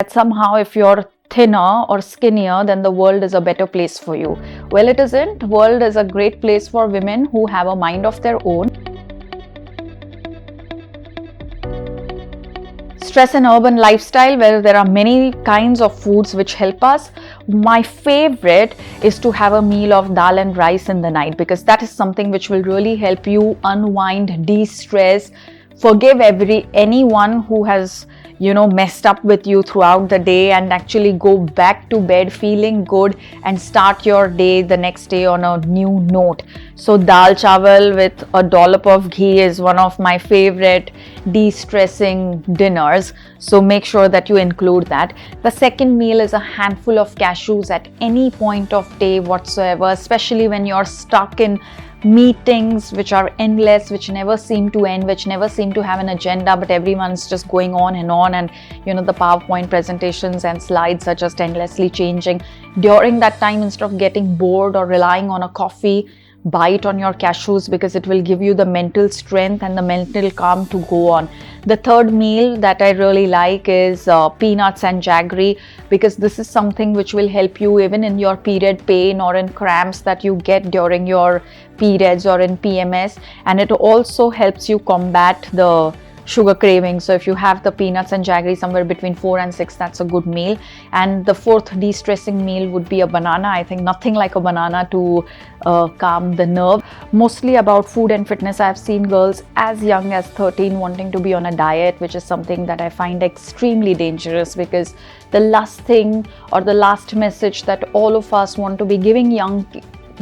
That somehow if you're thinner or skinnier, then the world is a better place for you. Well, it isn't. World is a great place for women who have a mind of their own. Stress and urban lifestyle, where there are many kinds of foods which help us. My favorite is to have a meal of dal and rice in the night, because that is something which will really help you unwind, de-stress, forgive anyone who has messed up with you throughout the day, and actually go back to bed feeling good and start your day the next day on a new note. So dal chawal with a dollop of ghee is one of my favorite de-stressing dinners, so make sure that you include that. The second meal is a handful of cashews at any point of day whatsoever, especially when you're stuck in meetings which are endless, which never seem to end, which never seem to have an agenda, but everyone's just going on, and the PowerPoint presentations and slides are just endlessly changing. During that time, instead of getting bored or relying on a coffee, bite on your cashews, because it will give you the mental strength and the mental calm to go on. The third meal that I really like is peanuts and jaggery, because this is something which will help you even in your period pain or in cramps that you get during your periods or in PMS, and it also helps you combat the sugar cravings. So if you have the peanuts and jaggery somewhere between 4 and 6, that's a good meal. And the fourth de-stressing meal would be a banana. I think nothing like a banana to calm the nerve. Mostly about food and fitness, I've seen girls as young as 13 wanting to be on a diet, which is something that I find extremely dangerous, because the last thing or the last message that all of us want to be giving young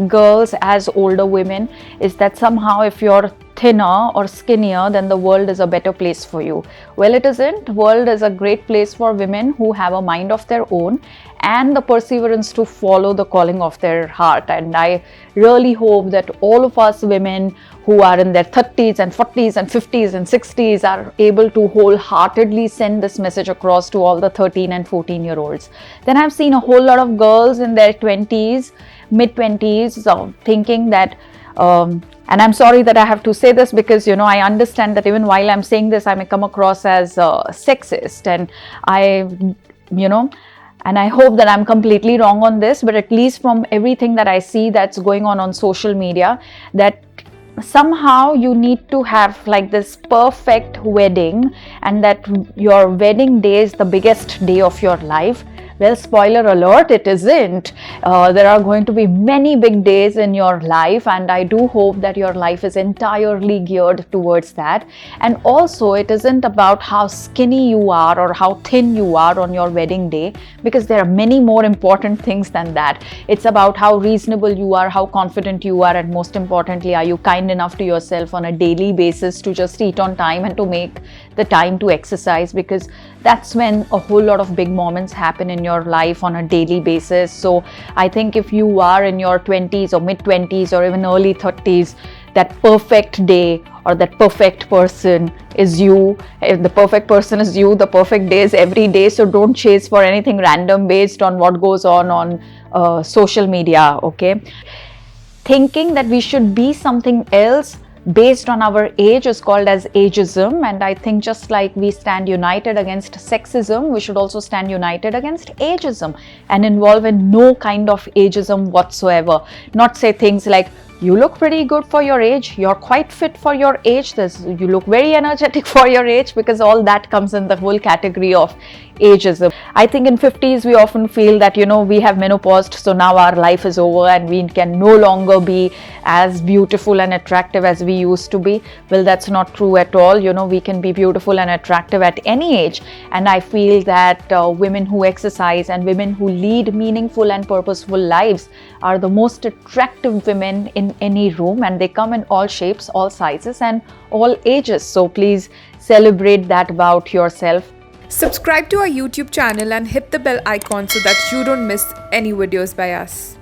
girls as older women is that somehow if you're thinner or skinnier, then the world is a better place for you. Well, it isn't. World is a great place for women who have a mind of their own and the perseverance to follow the calling of their heart. And I really hope that all of us women who are in their 30s and 40s and 50s and 60s are able to wholeheartedly send this message across to all the 13 and 14-year-olds. Then I've seen a whole lot of girls in their 20s, mid-20s, thinking that and I'm sorry that I have to say this, because I understand that even while I'm saying this, I may come across as sexist, and I hope that I'm completely wrong on this, but at least from everything that I see that's going on social media, that somehow you need to have like this perfect wedding, and that your wedding day is the biggest day of your life. Well, spoiler alert, it isn't. There are going to be many big days in your life, and I do hope that your life is entirely geared towards that. And also, it isn't about how skinny you are or how thin you are on your wedding day, because there are many more important things than that. It's about how reasonable you are, how confident you are, and most importantly, are you kind enough to yourself on a daily basis to just eat on time and to make the time to exercise, because that's when a whole lot of big moments happen in your life on a daily basis. So I think if you are in your 20s or mid-20s or even early 30s, that perfect day or that perfect person is you. If the perfect person is you, the perfect day is every day. So don't chase for anything random based on what goes on social media, okay? Thinking that we should be something else based on our age is called as ageism, and I think just like we stand united against sexism, we should also stand united against ageism and involve in no kind of ageism whatsoever. Not say things like, you look pretty good for your age, you're quite fit for your age, you look very energetic for your age, because all that comes in the whole category of ageism. I think in 50s we often feel that we have menopaused, so now our life is over and we can no longer be as beautiful and attractive as we used to be. Well, that's not true at all. We can be beautiful and attractive at any age, and I feel that women who exercise and women who lead meaningful and purposeful lives are the most attractive women in any room, and they come in all shapes, all sizes, and all ages. So please celebrate that about yourself. Subscribe to our YouTube channel and hit the bell icon so that you don't miss any videos by us.